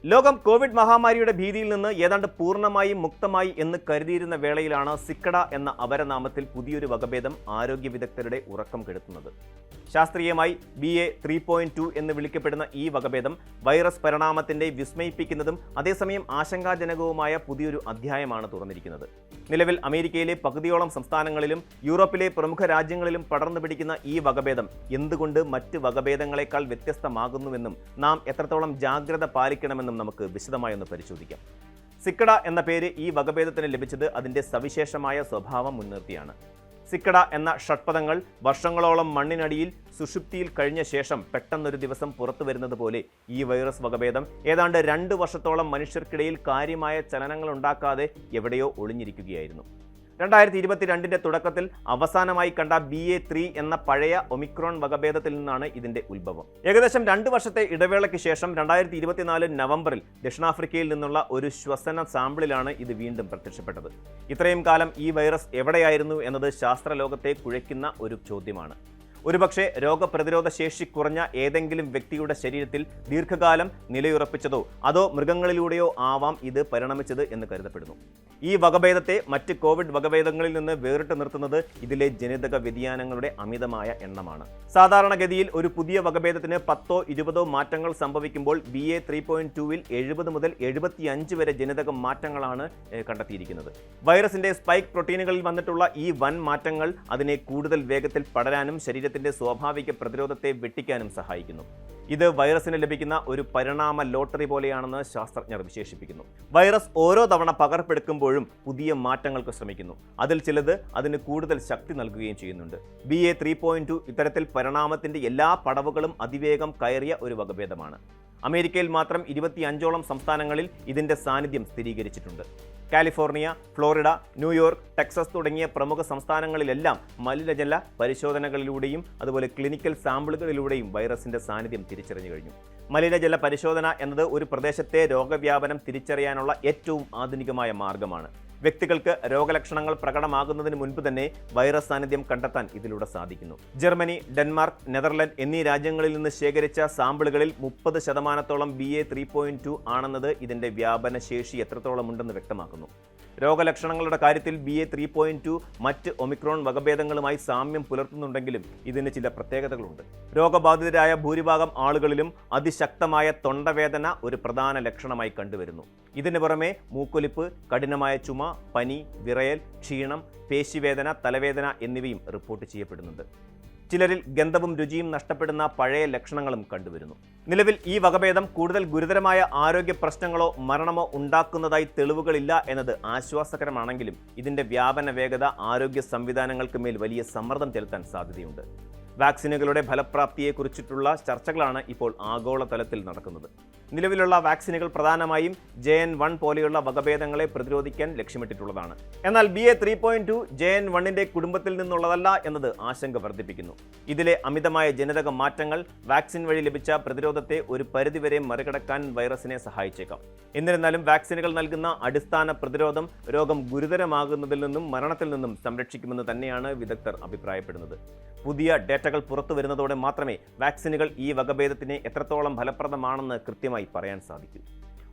ലോകം കോവിഡ് മഹാമാരിയുടെ ഭീതിയിൽ നിന്ന് ഏതാണ്ട് പൂർണ്ണമായും മുക്തമായി എന്ന് കരുതിയിരുന്ന വേളയിലാണ് സിക്കഡ എന്ന അപരനാമത്തിൽ പുതിയൊരു വകഭേദം ആരോഗ്യ വിദഗ്ധരുടെ ഉറക്കം കെടുത്തുന്നത്. ശാസ്ത്രീയമായി BA.3.2 എന്ന് വിളിക്കപ്പെടുന്ന ഈ വകഭേദം വൈറസ് പരിണാമത്തിന്റെ വിസ്മയിപ്പിക്കുന്നതും അതേസമയം ആശങ്കാജനകവുമായ പുതിയൊരു അധ്യായമാണ് തുറന്നിരിക്കുന്നത്. നിലവിൽ അമേരിക്കയിലെ പകുതിയോളം സംസ്ഥാനങ്ങളിലും യൂറോപ്പിലെ പ്രമുഖ രാജ്യങ്ങളിലും പടർന്നു പിടിക്കുന്ന ഈ വകഭേദം എന്തുകൊണ്ട് മറ്റ് വകഭേദങ്ങളെക്കാൾ വ്യത്യസ്തമാകുന്നുവെന്നും നാം എത്രത്തോളം ജാഗ്രത പാലിക്കണമെന്നും നമുക്ക് വിശദമായി ഒന്ന് പരിശോധിക്കാം. സിക്കഡ എന്ന പേര് ഈ വകഭേദത്തിന് ലഭിച്ചത് അതിന്റെ സവിശേഷമായ സ്വഭാവം മുൻനിർത്തിയാണ്. സിക്കഡ എന്ന ഷഡ്പദങ്ങൾ വർഷങ്ങളോളം മണ്ണിനടിയിൽ സുഷുപ്തിയിൽ കഴിഞ്ഞ ശേഷം പെട്ടെന്നൊരു ദിവസം പുറത്തു വരുന്നത് പോലെ ഈ വൈറസ് വകഭേദം ഏതാണ്ട് 2 വർഷത്തോളം മനുഷ്യർക്കിടയിൽ കാര്യമായ ചലനങ്ങൾ ഉണ്ടാക്കാതെ എവിടെയോ ഒളിഞ്ഞിരിക്കുകയായിരുന്നു. 2022 തുടക്കത്തിൽ അവസാനമായി കണ്ട BA.3 എന്ന പഴയ ഒമിക്രോൺ വകഭേദത്തിൽ നിന്നാണ് ഇതിന്റെ ഉത്ഭവം. ഏകദേശം 2 വർഷത്തെ ഇടവേളയ്ക്ക് ശേഷം 2024 നവംബറിൽ ദക്ഷിണാഫ്രിക്കയിൽ നിന്നുള്ള ഒരു ശ്വസന സാമ്പിളിലാണ് ഇത് വീണ്ടും പ്രത്യക്ഷപ്പെട്ടത്. ഇത്രയും കാലം ഈ വൈറസ് എവിടെയായിരുന്നു എന്നത് ശാസ്ത്രലോകത്തെ കുഴയ്ക്കുന്ന ഒരു ചോദ്യമാണ്. ഒരുപക്ഷെ രോഗപ്രതിരോധ ശേഷി കുറഞ്ഞ ഏതെങ്കിലും വ്യക്തിയുടെ ശരീരത്തിൽ ദീർഘകാലം നിലയുറപ്പിച്ചതോ അതോ മൃഗങ്ങളിലൂടെയോ ആവാം ഇത് പരിണമിച്ചത് എന്ന് കരുതപ്പെടുന്നു. ഈ വകഭേദത്തെ മറ്റ് കോവിഡ് വകഭേദങ്ങളിൽ നിന്ന് വേറിട്ട് നിർത്തുന്നത് ഇതിലെ ജനിതക വ്യതിയാനങ്ങളുടെ അമിതമായ എണ്ണമാണ്. സാധാരണഗതിയിൽ ഒരു പുതിയ വകഭേദത്തിന് 10ഓ 20ഓ മാറ്റങ്ങൾ സംഭവിക്കുമ്പോൾ BA.3.2-ൽ 70 മുതൽ 75 വരെ ജനിതക മാറ്റങ്ങളാണ് കണ്ടെത്തിയിരിക്കുന്നത്. വൈറസിന്റെ സ്പൈക്ക് പ്രോട്ടീനുകളിൽ വന്നിട്ടുള്ള ഈ വൻ മാറ്റങ്ങൾ അതിനെ കൂടുതൽ വേഗത്തിൽ പടരാനും ശരീരത്തിന്റെ സ്വാഭാവിക പ്രതിരോധത്തെ വെട്ടിക്കാനും സഹായിക്കുന്നു. ഇത് വൈറസിന് ലഭിക്കുന്ന ഒരു പരിണാമ ലോട്ടറി പോലെയാണെന്ന് ശാസ്ത്രജ്ഞർ വിശേഷിപ്പിക്കുന്നു. വൈറസ് ഓരോ തവണ പകർപ്പെടുക്കുമ്പോഴും പുതിയ മാറ്റങ്ങൾക്ക് ശ്രമിക്കുന്നു. അതിൽ ചിലത് അതിന് കൂടുതൽ ശക്തി നൽകുകയും ചെയ്യുന്നുണ്ട്. BA.3.2 ഇത്തരത്തിൽ പരിണാമത്തിന്റെ എല്ലാ പടവുകളും അതിവേഗം കയറിയ ഒരു വകഭേദമാണ്. അമേരിക്കയിൽ മാത്രം 25ഓളം സംസ്ഥാനങ്ങളിൽ ഇതിന്റെ സാന്നിധ്യം സ്ഥിരീകരിച്ചിട്ടുണ്ട്. കാലിഫോർണിയ, ഫ്ലോറിഡ, ന്യൂയോർക്ക്, ടെക്സസ് തുടങ്ങിയ പ്രമുഖ സംസ്ഥാനങ്ങളിലെല്ലാം മലിനജല പരിശോധനകളിലൂടെയും അതുപോലെ ക്ലിനിക്കൽ സാമ്പിളുകളിലൂടെയും വൈറസിന്റെ സാന്നിധ്യം തിരിച്ചറിഞ്ഞു കഴിഞ്ഞു. മലിനജല പരിശോധന എന്നത് ഒരു പ്രദേശത്തെ രോഗവ്യാപനം തിരിച്ചറിയാനുള്ള ഏറ്റവും ആധുനികമായ മാർഗമാണ്. വ്യക്തികൾക്ക് രോഗലക്ഷണങ്ങൾ പ്രകടമാകുന്നതിന് മുൻപ് തന്നെ വൈറസ് സാന്നിധ്യം കണ്ടെത്താൻ ഇതിലൂടെ സാധിക്കുന്നു. ജർമ്മനി, ഡെൻമാർക്ക്, നെതർലൻഡ് എന്നീ രാജ്യങ്ങളിൽ നിന്ന് ശേഖരിച്ച സാമ്പിളുകളിൽ 30% BA.3.2 ആണെന്നത് ഇതിന്റെ വ്യാപന ശേഷി എത്രത്തോളം ഉണ്ടെന്ന് വ്യക്തമാക്കുന്നു. രോഗലക്ഷണങ്ങളുടെ കാര്യത്തിൽ BA.3.2 മറ്റ് ഒമിക്രോൺ വകഭേദങ്ങളുമായി സാമ്യം പുലർത്തുന്നുണ്ടെങ്കിലും ഇതിന് ചില പ്രത്യേകതകളുണ്ട്. രോഗബാധിതരായ ഭൂരിഭാഗം ആളുകളിലും അതിശക്തമായ തൊണ്ടവേദന ഒരു പ്രധാന ലക്ഷണമായി കണ്ടുവരുന്നു. ഇതിന് പുറമെ മൂക്കൊലിപ്പ്, കഠിനമായ ചുമ, പനി, വിറയൽ, ക്ഷീണം, പേശിവേദന, തലവേദന എന്നിവയും റിപ്പോർട്ട് ചെയ്യപ്പെടുന്നുണ്ട്. ചിലരിൽ ഗന്ധവും രുചിയും നഷ്ടപ്പെടുന്ന പഴയ ലക്ഷണങ്ങളും കണ്ടുവരുന്നു. നിലവിൽ ഈ വകഭേദം കൂടുതൽ ഗുരുതരമായ ആരോഗ്യ പ്രശ്നങ്ങളോ മരണമോ ഉണ്ടാക്കുന്നതായി തെളിവുകളില്ല എന്നത് ആശ്വാസകരമാണെങ്കിലും ഇതിന്റെ വ്യാപന വേഗത ആരോഗ്യ സംവിധാനങ്ങൾക്ക് മേൽ വലിയ സമ്മർദ്ദം ചെലുത്താൻ സാധ്യതയുണ്ട്. വാക്സിനുകളുടെ ഫലപ്രാപ്തിയെക്കുറിച്ചിട്ടുള്ള ചർച്ചകളാണ് ഇപ്പോൾ ആഗോളതലത്തിൽ നടക്കുന്നത്. നിലവിലുള്ള വാക്സിനുകൾ പ്രധാനമായും JN.1 പോലെയുള്ള വകഭേദങ്ങളെ പ്രതിരോധിക്കാൻ ലക്ഷ്യമിട്ടിട്ടുള്ളതാണ്. എന്നാൽ BA.3.2 JN.1ന്റെ കുടുംബത്തിൽ നിന്നുള്ളതല്ല എന്നത് ആശങ്ക വർദ്ധിപ്പിക്കുന്നു. ഇതിലെ അമിതമായ ജനിതക മാറ്റങ്ങൾ വാക്സിൻ വഴി ലഭിച്ച പ്രതിരോധത്തെ ഒരു പരിധിവരെ മറികടക്കാൻ വൈറസിനെ സഹായിച്ചേക്കാം. എന്നിരുന്നാലും വാക്സിനുകൾ നൽകുന്ന അടിസ്ഥാന പ്രതിരോധം രോഗം ഗുരുതരമാകുന്നതിൽ നിന്നും മരണത്തിൽ നിന്നും സംരക്ഷിക്കുമെന്ന് തന്നെയാണ് വിദഗ്ധർ അഭിപ്രായപ്പെടുന്നത്. പുതിയ ഡേറ്റകൾ പുറത്തു വരുന്നതോടെ മാത്രമേ വാക്സിനുകൾ ഈ വകഭേദത്തിന് എത്രത്തോളം ഫലപ്രദമാണെന്ന് കൃത്യമായി പറയാൻ സാധിക്കൂ.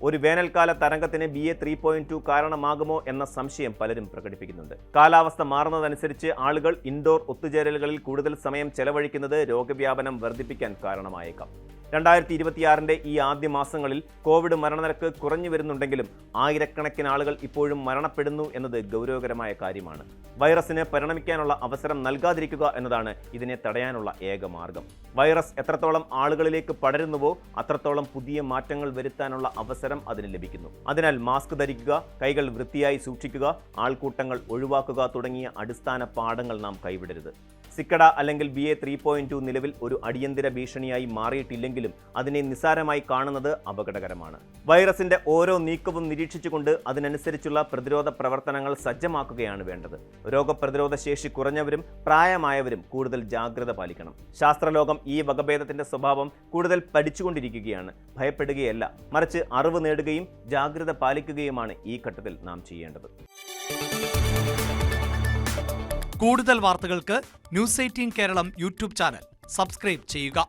ഒരു വേനൽക്കാല തരംഗത്തിന് BA.3.2 കാരണമാകുമോ എന്ന സംശയം പലരും പ്രകടിപ്പിക്കുന്നുണ്ട്. കാലാവസ്ഥ മാറുന്നതനുസരിച്ച് ആളുകൾ ഇൻഡോർ ഒത്തുചേരലുകളിൽ കൂടുതൽ സമയം ചെലവഴിക്കുന്നത് രോഗവ്യാപനം വർദ്ധിപ്പിക്കാൻ കാരണമായേക്കാം. 2026 ഈ ആദ്യ മാസങ്ങളിൽ കോവിഡ് മരണനിരക്ക് കുറഞ്ഞു വരുന്നുണ്ടെങ്കിലും ആയിരക്കണക്കിന് ആളുകൾ ഇപ്പോഴും മരണപ്പെടുന്നു എന്നത് ഗൗരവകരമായ കാര്യമാണ്. വൈറസിന് പരിണമിക്കാനുള്ള അവസരം നൽകാതിരിക്കുക എന്നതാണ് ഇതിനെ തടയാനുള്ള ഏക മാർഗം. വൈറസ് എത്രത്തോളം ആളുകളിലേക്ക് പടരുന്നുവോ അത്രത്തോളം പുതിയ മാറ്റങ്ങൾ വരുത്താനുള്ള അവസരം അതിന് ലഭിക്കുന്നു. അതിനാൽ മാസ്ക് ധരിക്കുക, കൈകൾ വൃത്തിയായി സൂക്ഷിക്കുക, ആൾക്കൂട്ടങ്ങൾ ഒഴിവാക്കുക തുടങ്ങിയ അടിസ്ഥാന പാഠങ്ങൾ നാം കൈവിടരുത്. സിക്കഡ അല്ലെങ്കിൽ BA.3.2 നിലവിൽ ഒരു അടിയന്തര ഭീഷണിയായി മാറിയിട്ടില്ലെങ്കിലും അതിനെ നിസ്സാരമായി കാണുന്നത് അപകടകരമാണ്. വൈറസിന്റെ ഓരോ നീക്കവും നിരീക്ഷിച്ചുകൊണ്ട് അതിനനുസരിച്ചുള്ള പ്രതിരോധ പ്രവർത്തനങ്ങൾ സജ്ജമാക്കുകയാണ് വേണ്ടത്. രോഗപ്രതിരോധ ശേഷി കുറഞ്ഞവരും പ്രായമായവരും കൂടുതൽ ജാഗ്രത പാലിക്കണം. ശാസ്ത്രലോകം ഈ വകഭേദത്തിന്റെ സ്വഭാവം കൂടുതൽ പഠിച്ചുകൊണ്ടിരിക്കുകയാണ്. ഭയപ്പെടുകയല്ല, മറിച്ച് അറിവ് നേടുകയും ജാഗ്രത പാലിക്കുകയുമാണ് ഈ ഘട്ടത്തിൽ നാം ചെയ്യേണ്ടത്. കൂടുതൽ വാർത്തകൾക്ക് news 18 Keralam YouTube channel subscribe ചെയ്യുക.